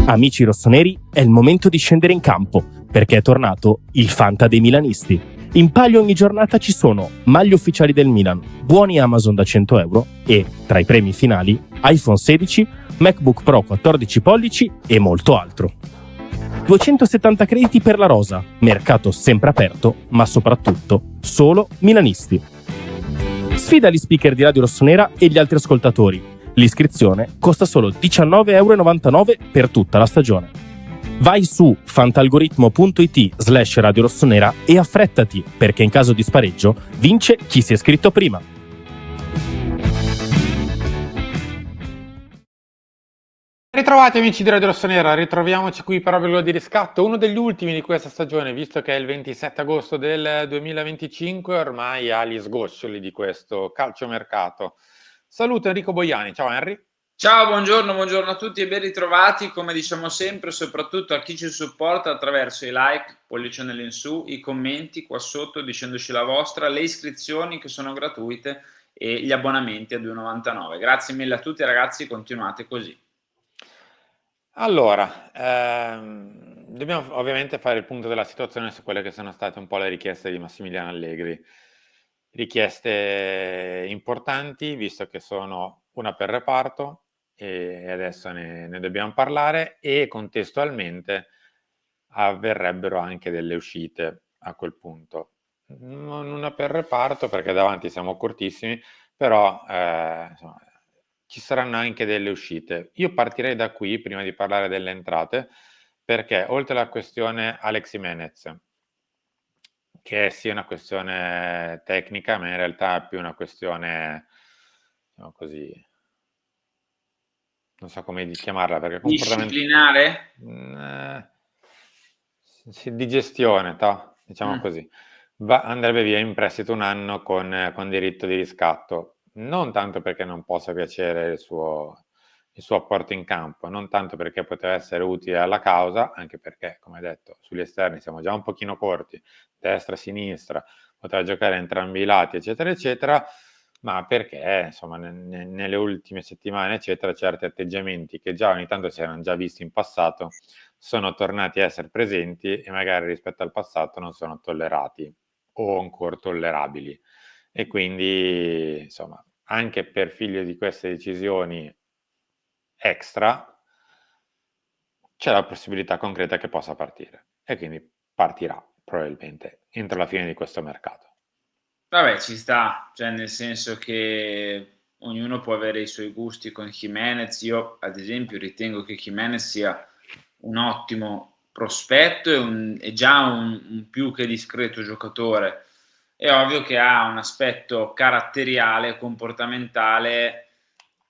Amici rossoneri, è il momento di scendere in campo, perché è tornato il Fanta dei milanisti. In palio ogni giornata ci sono maglie ufficiali del Milan, buoni Amazon da 100 euro e, tra i premi finali, iPhone 16, MacBook Pro 14 pollici e molto altro. 270 crediti per la rosa, mercato sempre aperto, ma soprattutto solo milanisti. Sfida gli speaker di Radio Rossonera e gli altri ascoltatori. L'iscrizione costa solo 19,99 € per tutta la stagione. Vai su fantalgoritmo.it/Radio Rossonera e affrettati, perché in caso di spareggio vince chi si è iscritto prima. Ritrovati amici di Radio Rossonera, ritroviamoci qui per Obbligo di Riscatto, uno degli ultimi di questa stagione, visto che è il 27 agosto del 2025, ormai agli sgoccioli di questo calciomercato. Saluto Enrico Boiani, ciao Henry. Ciao, buongiorno a tutti e ben ritrovati, come diciamo sempre, soprattutto a chi ci supporta attraverso i like, pollice in su, i commenti qua sotto dicendoci la vostra, le iscrizioni che sono gratuite e gli abbonamenti a 2,99 €. Grazie mille a tutti ragazzi, continuate così. Allora, dobbiamo ovviamente fare il punto della situazione su quelle che sono state un po' le richieste di Massimiliano Allegri. Richieste importanti, visto che sono una per reparto e adesso ne dobbiamo parlare, e contestualmente avverrebbero anche delle uscite a quel punto. Non una per reparto perché davanti siamo cortissimi, però insomma, ci saranno anche delle uscite. Io partirei da qui prima di parlare delle entrate, perché oltre alla questione Alex Jimenez, che sia una questione tecnica, ma in realtà è più una questione, diciamo così, non so come chiamarla, perché Disciplinare? Di gestione, diciamo così. Andrebbe via in prestito un anno con diritto di riscatto, non tanto perché non possa piacere il suo apporto in campo, non tanto perché poteva essere utile alla causa, anche perché, come detto, sugli esterni siamo già un pochino corti, destra, sinistra, poteva giocare entrambi i lati, eccetera, eccetera, ma perché, insomma, nelle ultime settimane, eccetera, certi atteggiamenti che già ogni tanto si erano già visti in passato sono tornati a essere presenti e magari rispetto al passato non sono tollerati o ancora tollerabili. E quindi, insomma, anche per figlio di queste decisioni extra, c'è la possibilità concreta che possa partire e quindi partirà probabilmente entro la fine di questo mercato. Vabbè, ci sta, cioè nel senso che ognuno può avere i suoi gusti con Jimenez. Io, ad esempio, ritengo che Jimenez sia un ottimo prospetto e è già un più che discreto giocatore. È ovvio che ha un aspetto caratteriale, comportamentale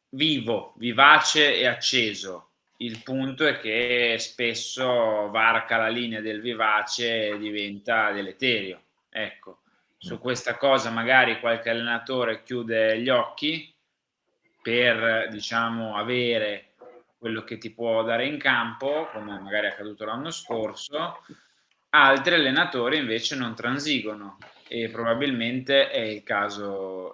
vivo, vivace e acceso. Il punto è che spesso varca la linea del vivace e diventa deleterio. Ecco, su questa cosa magari qualche allenatore chiude gli occhi per, diciamo, avere quello che ti può dare in campo, come magari è accaduto l'anno scorso. Altri allenatori invece non transigono e probabilmente è il caso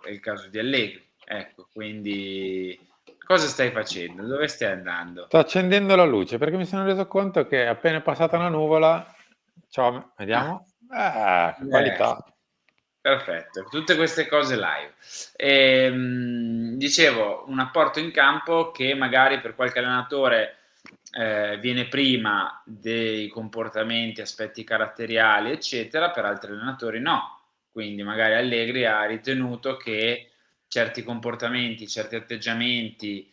di Allegri. Ecco, quindi cosa stai facendo? Dove stai andando? Sto accendendo la luce perché mi sono reso conto che appena è passata una nuvola, ciao, vediamo, che qualità. Perfetto, tutte queste cose live. Dicevo, un apporto in campo che magari per qualche allenatore viene prima dei comportamenti, aspetti caratteriali, eccetera, per altri allenatori no. Quindi magari Allegri ha ritenuto che certi comportamenti, certi atteggiamenti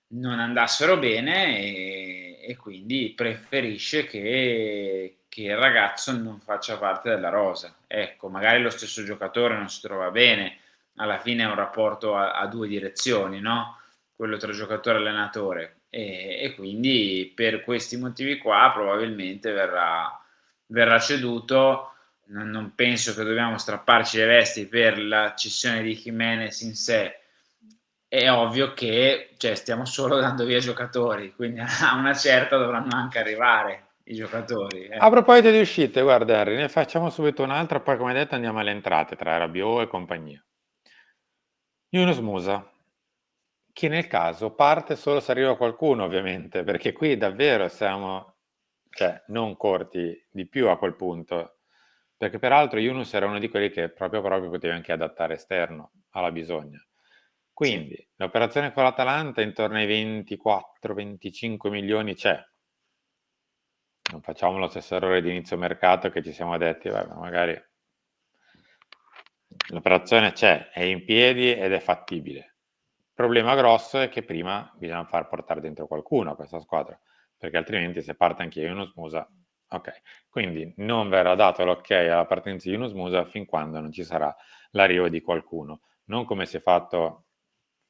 non andassero bene e quindi preferisce che il ragazzo non faccia parte della rosa. Ecco, magari lo stesso giocatore non si trova bene, alla fine è un rapporto a 2 direzioni, no, quello tra giocatore e allenatore e quindi per questi motivi qua probabilmente verrà ceduto. Non penso che dobbiamo strapparci le vesti per la cessione di Jimenez in sé. È ovvio che, cioè, stiamo solo dando via giocatori, quindi a una certa dovranno anche arrivare i giocatori. A proposito di uscite, guarda Harry, ne facciamo subito un'altra, poi come detto andiamo alle entrate tra Rabiot e compagnia. Yunus Musa, che nel caso parte solo se arriva qualcuno, ovviamente, perché qui davvero siamo, cioè, non corti di più a quel punto, perché peraltro Yunus era uno di quelli che proprio potevi anche adattare esterno alla bisogna. Quindi l'operazione con l'Atalanta intorno ai 24-25 milioni c'è. Non facciamo lo stesso errore di inizio mercato che ci siamo detti, beh, magari l'operazione c'è, è in piedi ed è fattibile. Il problema grosso è che prima bisogna far portare dentro qualcuno a questa squadra, perché altrimenti se parte anche Yunus Musa, ok. Quindi non verrà dato l'ok alla partenza di Yunus Musa fin quando non ci sarà l'arrivo di qualcuno. Non come si è fatto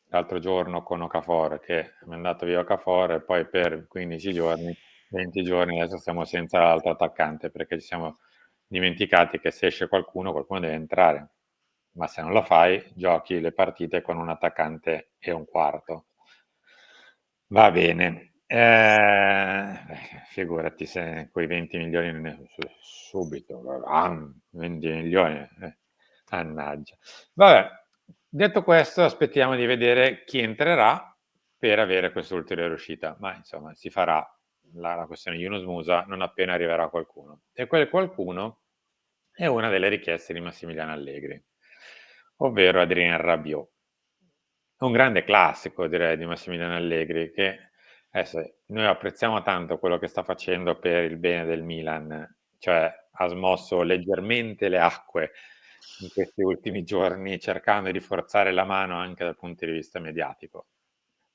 l'altro giorno con Okafor, che è mandato via Okafor e poi per 15 giorni, 20 giorni adesso siamo senza l'altro attaccante, perché ci siamo dimenticati che se esce qualcuno deve entrare. Ma se non lo fai, giochi le partite con un attaccante e un quarto. Va bene. Figurati se quei 20 milioni subito, 20 milioni, mannaggia. Vabbè, detto questo, aspettiamo di vedere chi entrerà per avere questa ulteriore uscita, ma insomma si farà la questione Yunus Musa non appena arriverà qualcuno. E quel qualcuno è una delle richieste di Massimiliano Allegri, ovvero Adrien Rabiot. Un grande classico, direi, di Massimiliano Allegri, che adesso noi apprezziamo tanto quello che sta facendo per il bene del Milan, cioè ha smosso leggermente le acque in questi ultimi giorni, cercando di forzare la mano anche dal punto di vista mediatico.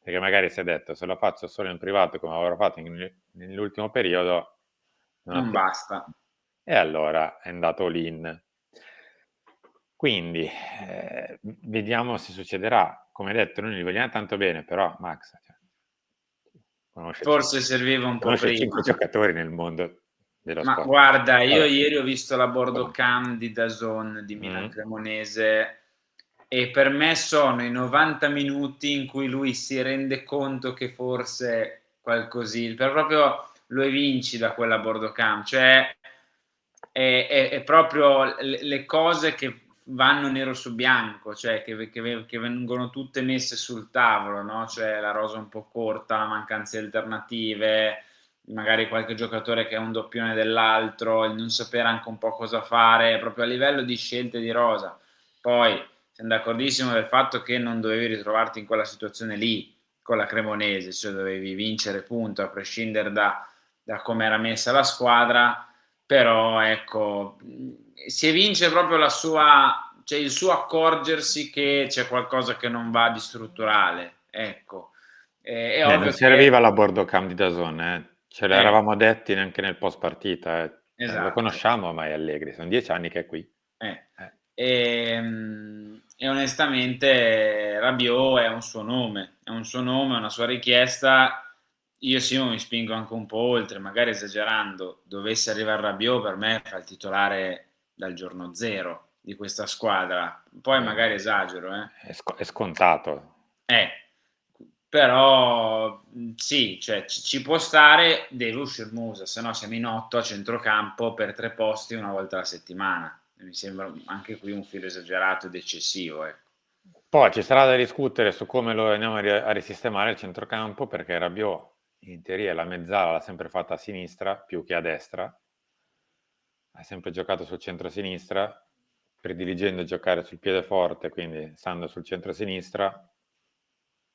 Perché magari si è detto, se lo faccio solo in privato come avrò fatto nell'ultimo periodo, non basta. e allora è andato all-in. Quindi vediamo se succederà. Come detto, noi li vogliamo tanto bene, però Max Forse serviva un po' conosce prima. 5 giocatori nel mondo dello Ma sport. guarda, io Vabbè. ieri ho visto la bordo cam di DAZN di Milan Cremonese e per me sono i 90 minuti in cui lui si rende conto che forse qualcosì, per proprio lo evinci da quella bordo cam, cioè è proprio le cose che vanno nero su bianco, cioè che vengono tutte messe sul tavolo, no? Cioè la rosa un po' corta, la mancanza di alternative, magari qualche giocatore che è un doppione dell'altro, il non sapere anche un po' cosa fare, proprio a livello di scelte di rosa. Poi siamo d'accordissimo del fatto che non dovevi ritrovarti in quella situazione lì con la Cremonese, cioè dovevi vincere punto a prescindere da come era messa la squadra, però ecco, si evince proprio cioè il suo accorgersi che c'è qualcosa che non va di strutturale, ecco. È ovvio non che serviva la bordo cam di DAZN, ce l'eravamo detti neanche nel post partita, lo esatto. conosciamo ormai Allegri, sono 10 anni che è qui. E onestamente Rabiot è un suo nome, è una sua richiesta. Io Simo mi spingo anche un po' oltre, magari esagerando, dovesse arrivare Rabiot per me fa il titolare dal giorno zero di questa squadra, poi magari esagero, È scontato. Però sì, cioè, ci può stare, deve uscire Musa, se no siamo in 8 a centrocampo per 3 posti una volta alla settimana. Mi sembra anche qui un filo esagerato ed eccessivo. Poi ci sarà da discutere su come lo andiamo a risistemare il centrocampo, perché Rabiot in teoria la mezzala l'ha sempre fatta a sinistra più che a destra, ha sempre giocato sul centro-sinistra, prediligendo giocare sul piede forte, quindi stando sul centro-sinistra.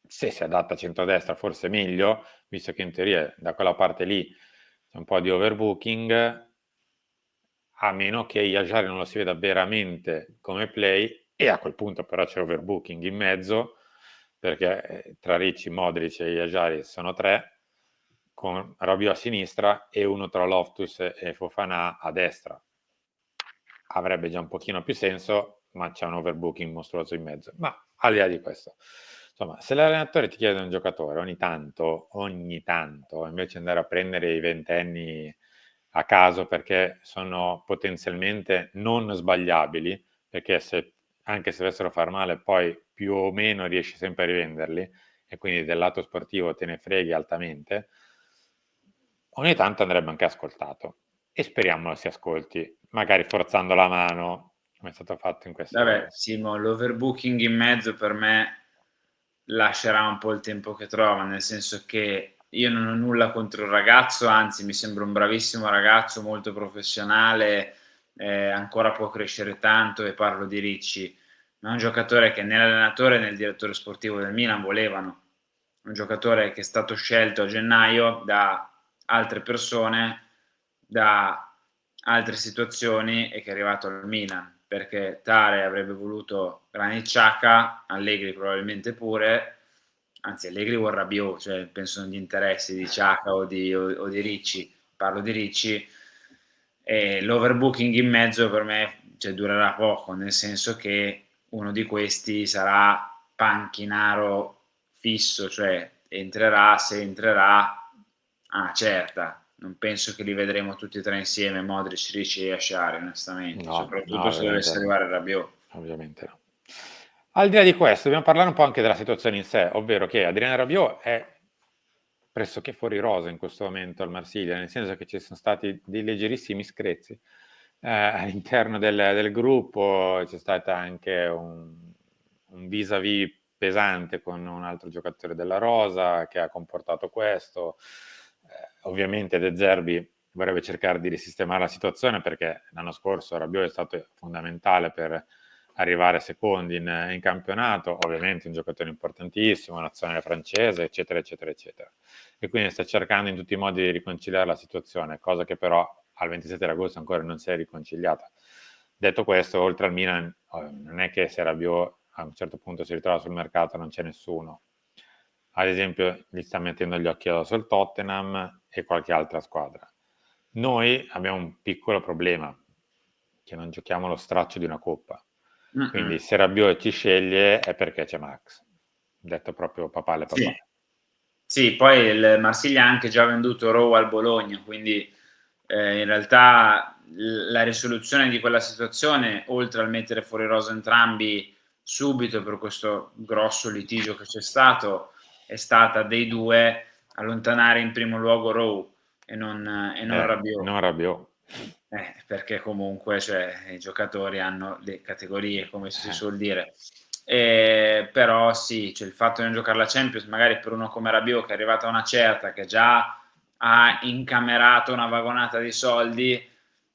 Se si adatta a centrodestra forse meglio, visto che in teoria da quella parte lì c'è un po' di overbooking, a meno che Yajari non lo si veda veramente come play, e a quel punto però c'è overbooking in mezzo, perché tra Ricci, Modric e Yajari sono 3, con Rabiot a sinistra e uno tra Loftus e Fofana a destra. Avrebbe già un pochino più senso, ma c'è un overbooking mostruoso in mezzo. Ma al di là di questo, insomma, se l'allenatore ti chiede un giocatore ogni tanto, invece di andare a prendere i ventenni a caso perché sono potenzialmente non sbagliabili, perché anche se dovessero far male, poi più o meno riesci sempre a rivenderli, e quindi del lato sportivo te ne freghi altamente, ogni tanto andrebbe anche ascoltato. E speriamo lo si ascolti, magari forzando la mano, come è stato fatto in questo. Vabbè, Simo, l'overbooking in mezzo per me lascerà un po' il tempo che trova, nel senso che io non ho nulla contro il ragazzo, anzi mi sembra un bravissimo ragazzo, molto professionale, ancora può crescere tanto, e parlo di Ricci, ma è un giocatore che né l'allenatore né il direttore sportivo del Milan volevano, un giocatore che è stato scelto a gennaio da altre persone, da altre situazioni, e che è arrivato al Milan, perché Tare avrebbe voluto Granit Xhaka, Allegri probabilmente pure, anzi Allegri o Rabiot, cioè penso agli interessi di Xhaka o di Ricci, parlo di Ricci, e l'overbooking in mezzo per me, cioè, durerà poco, nel senso che uno di questi sarà panchinaro fisso, cioè entrerà, se entrerà, a una certa. Non penso che li vedremo tutti e tre insieme, Modric, Ricci e Asciari, onestamente, No, soprattutto se dovesse arrivare Rabiot. ovviamente no. Al di là di questo, dobbiamo parlare un po' anche della situazione in sé, ovvero che Adriano Rabiot è pressoché fuori rosa in questo momento al Marsiglia, nel senso che ci sono stati dei leggerissimi screzi all'interno del gruppo, c'è stato anche un vis-à-vis pesante con un altro giocatore della rosa che ha comportato questo. Ovviamente De Zerbi vorrebbe cercare di risistemare la situazione, perché l'anno scorso Rabiot è stato fondamentale per arrivare secondi in campionato, ovviamente un giocatore importantissimo, nazionale francese, eccetera, eccetera, eccetera. E quindi sta cercando in tutti i modi di riconciliare la situazione, cosa che però al 27 agosto ancora non si è riconciliata. Detto questo, oltre al Milan, non è che se Rabiot a un certo punto si ritrova sul mercato non c'è nessuno. Ad esempio, gli sta mettendo gli occhi addosso il Tottenham e qualche altra squadra. Noi abbiamo un piccolo problema, che non giochiamo lo straccio di una coppa. Quindi se Rabiot ci sceglie è perché c'è Max, detto proprio papale papale. Sì, poi il Marsiglia ha anche già venduto Rowe al Bologna, quindi in realtà la risoluzione di quella situazione, oltre al mettere fuori rosa entrambi subito per questo grosso litigio che c'è stato, è stata dei due allontanare in primo luogo Rowe e non Rabiot. Non Rabiot. Perché comunque, cioè, i giocatori hanno le categorie, come si suol dire. Però sì, cioè, il fatto di non giocare la Champions, magari per uno come Rabiot che è arrivato a una certa, che già ha incamerato una vagonata di soldi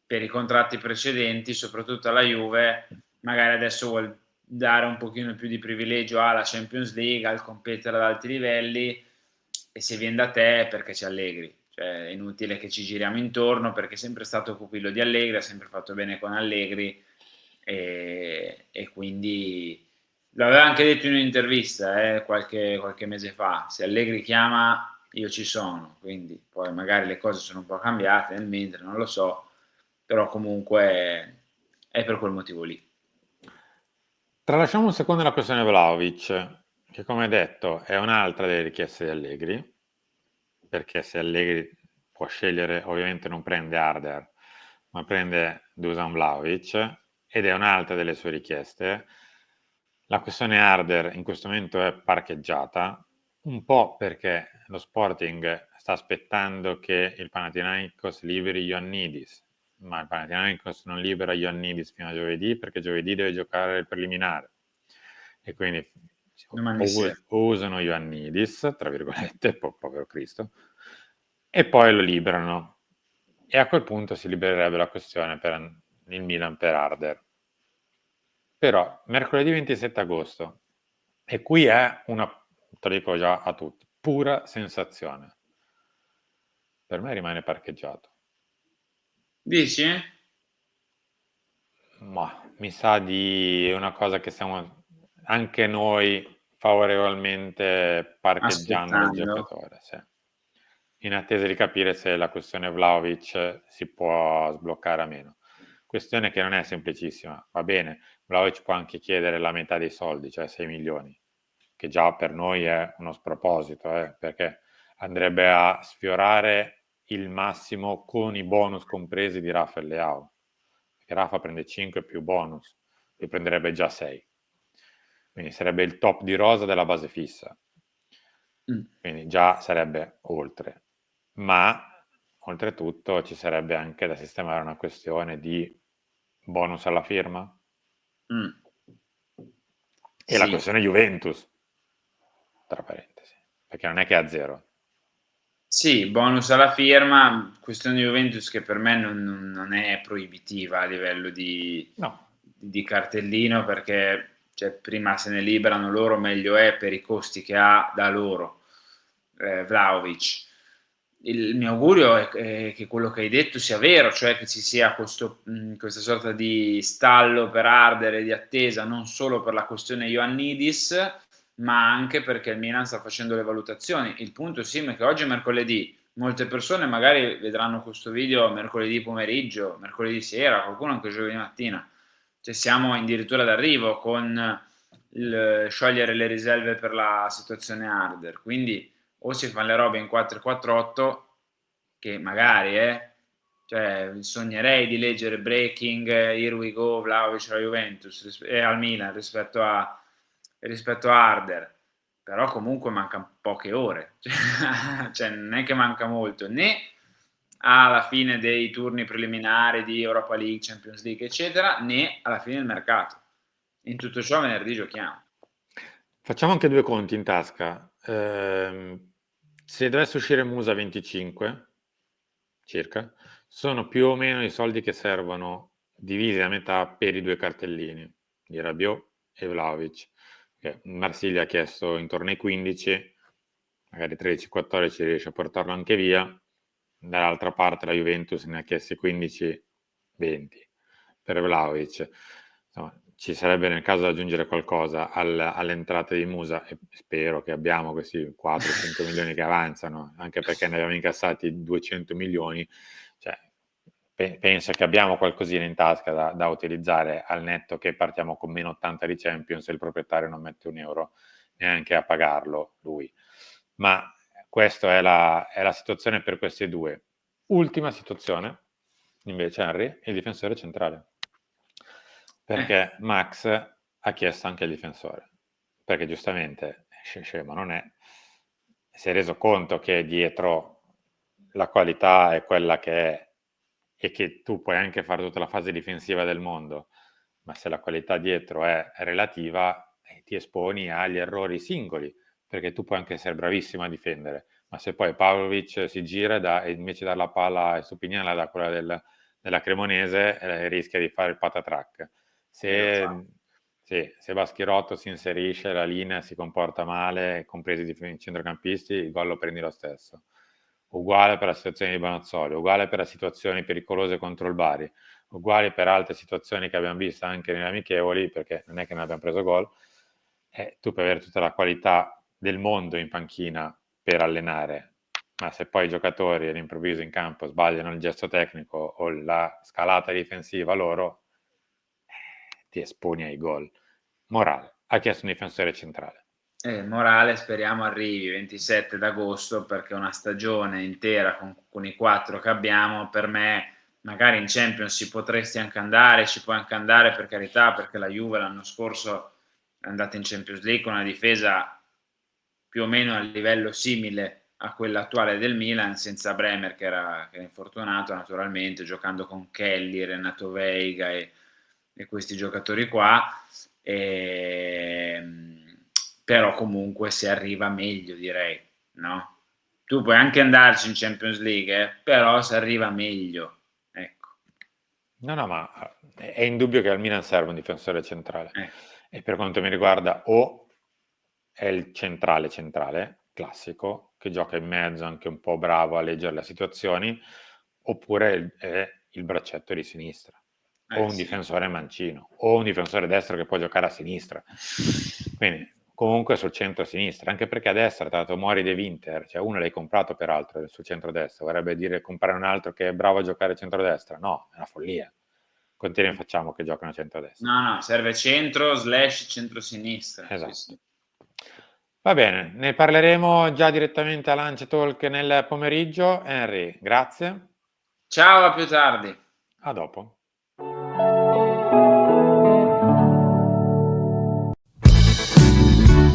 per i contratti precedenti, soprattutto alla Juve, magari adesso vuol dare un pochino più di privilegio alla Champions League, al competere ad alti livelli, e se viene da te perché c'è Allegri. Cioè, è inutile che ci giriamo intorno, perché è sempre stato pupillo di Allegri, ha sempre fatto bene con Allegri, e quindi l'aveva anche detto in un'intervista qualche mese fa: se Allegri chiama io ci sono. Quindi poi magari le cose sono un po' cambiate nel mentre, non lo so, però comunque è per quel motivo lì. Tralasciamo un secondo la questione Vlahovic, che come detto è un'altra delle richieste di Allegri, perché se Allegri può scegliere, ovviamente non prende Arder, ma prende Dusan Vlahovic, ed è un'altra delle sue richieste. La questione Arder in questo momento è parcheggiata, un po' perché lo Sporting sta aspettando che il Panathinaikos liberi Ioannidis, ma il Panathinaikos non libera Ioannidis fino a giovedì, perché giovedì deve giocare il preliminare, e quindi usano Ioannidis, tra virgolette, povero Cristo, e poi lo liberano, e a quel punto si libererebbe la questione per il Milan per Arder. Però mercoledì 27 agosto, e qui è una, te lo dico già a tutti, pura sensazione. Per me rimane parcheggiato. Dici? Ma mi sa di una cosa che stiamo anche noi favorevolmente parcheggiando il Aspettando. giocatore, sì. In attesa di capire se la questione Vlahovic si può sbloccare o meno. Questione che non è semplicissima. Va bene, Vlahovic può anche chiedere la metà dei soldi, cioè 6 milioni, che già per noi è uno sproposito, perché andrebbe a sfiorare il massimo con i bonus compresi di Rafael Leao, perché Rafa prende 5 più bonus, e prenderebbe già 6. Quindi sarebbe il top di rosa della base fissa. Quindi già sarebbe oltre. Ma oltretutto ci sarebbe anche da sistemare una questione di bonus alla firma e la Sì. questione Juventus. tra parentesi, perché non è che è a zero. Sì, bonus alla firma, questione di Juventus che per me non è proibitiva a livello di cartellino, perché prima se ne liberano loro meglio è per i costi che ha da loro Vlahovic. Il mio augurio è che quello che hai detto sia vero, cioè che ci sia questa sorta di stallo per ardere, di attesa, non solo per la questione Ioannidis, ma anche perché il Milan sta facendo le valutazioni. Il punto è che oggi è mercoledì, molte persone magari vedranno questo video mercoledì pomeriggio, mercoledì sera, qualcuno anche giovedì mattina, siamo addirittura d'arrivo con il sciogliere le riserve per la situazione Harder, quindi o si fanno le robe in 4-4-8, che magari sognerei di leggere Breaking, Here We Go, Vlahovic alla Juventus al Milan rispetto a Harder, però comunque mancano poche ore, non è che manca molto, né alla fine dei turni preliminari di Europa League, Champions League eccetera, né alla fine del mercato. In tutto ciò venerdì giochiamo. Facciamo anche due conti in tasca. Se dovesse uscire Musa 25 circa, sono più o meno i soldi che servono divisi a metà per i due cartellini di Rabiot e Vlahovic. Marsiglia ha chiesto intorno ai 15, magari 13-14 riesce a portarlo anche via. Dall'altra parte la Juventus ne ha chiesti 15-20 per Vlahovic. Insomma, ci sarebbe nel caso da aggiungere qualcosa alle entrate di Musa, e spero che abbiamo questi 4-5 milioni che avanzano, anche perché ne abbiamo incassati 200 milioni, penso che abbiamo qualcosina in tasca da utilizzare, al netto che partiamo con meno 80 di Champions e il proprietario non mette un euro neanche a pagarlo lui. Ma questa è la situazione per questi due. Ultima situazione, invece, Henry, il difensore centrale. Perché Max ha chiesto anche il difensore, perché giustamente, scemo non è, si è reso conto che dietro la qualità è quella che è, e che tu puoi anche fare tutta la fase difensiva del mondo, ma se la qualità dietro è relativa, ti esponi agli errori singoli, perché tu puoi anche essere bravissimo a difendere, ma se poi Pavlovic si gira e invece dà la palla a Estupiñán da quella della Cremonese, rischia di fare il patatrack. Se Baschirotto si inserisce, la linea si comporta male, compresi i centrocampisti, il gol lo prendi lo stesso. Uguale per la situazione di Bonazzoli, uguale per le situazioni pericolose contro il Bari, uguale per altre situazioni che abbiamo visto anche nelle amichevoli, perché non è che non abbiamo preso gol. Tu puoi avere tutta la qualità del mondo in panchina per allenare, ma se poi i giocatori all'improvviso in campo sbagliano il gesto tecnico o la scalata difensiva loro, ti esponi ai gol. Morale ha chiesto un difensore centrale. Morale speriamo arrivi 27 d'agosto, perché una stagione intera con i 4 che abbiamo, per me magari in Champions ci puoi anche andare, per carità, perché la Juve l'anno scorso è andata in Champions League con una difesa più o meno a livello simile a quella attuale del Milan, senza Bremer che era infortunato naturalmente, giocando con Kelly, Renato Veiga e questi giocatori qua, però comunque si arriva meglio, direi, no? Tu puoi anche andarci in Champions League, però si arriva meglio, ecco. No, ma è indubbio che al Milan serve un difensore centrale, e per quanto mi riguarda o è il centrale classico, che gioca in mezzo, anche un po' bravo a leggere le situazioni, oppure è il braccetto di sinistra, o un difensore mancino, o un difensore destro che può giocare a sinistra. Quindi comunque sul centro-sinistra, anche perché a destra tra Tomori e Winter, uno l'hai comprato peraltro sul centro-destra, vorrebbe dire comprare un altro che è bravo a giocare a centro-destra. No, è una follia. Quanti ne facciamo che giocano a centro-destra? No, serve centro/centro-sinistra. Esatto. Sì. Va bene, ne parleremo già direttamente a Lancia Talk nel pomeriggio. Henry, grazie. Ciao, a più tardi. A dopo.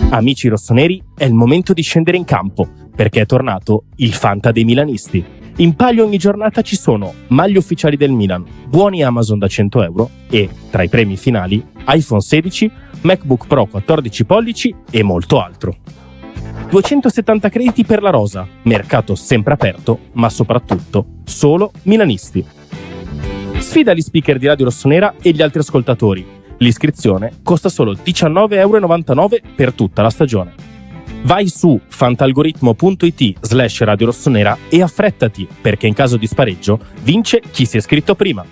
Amici rossoneri, è il momento di scendere in campo, perché è tornato il Fanta dei milanisti. In palio ogni giornata ci sono maglie ufficiali del Milan, buoni Amazon da 100 euro e, tra i premi finali, iPhone 16, MacBook Pro 14 pollici e molto altro. 270 crediti per la rosa, mercato sempre aperto, ma soprattutto solo milanisti. Sfida gli speaker di Radio Rossonera e gli altri ascoltatori. L'iscrizione costa solo €19,99 per tutta la stagione. Vai su fantalgoritmo.it/Radio Rossonera e affrettati, perché in caso di spareggio vince chi si è iscritto prima.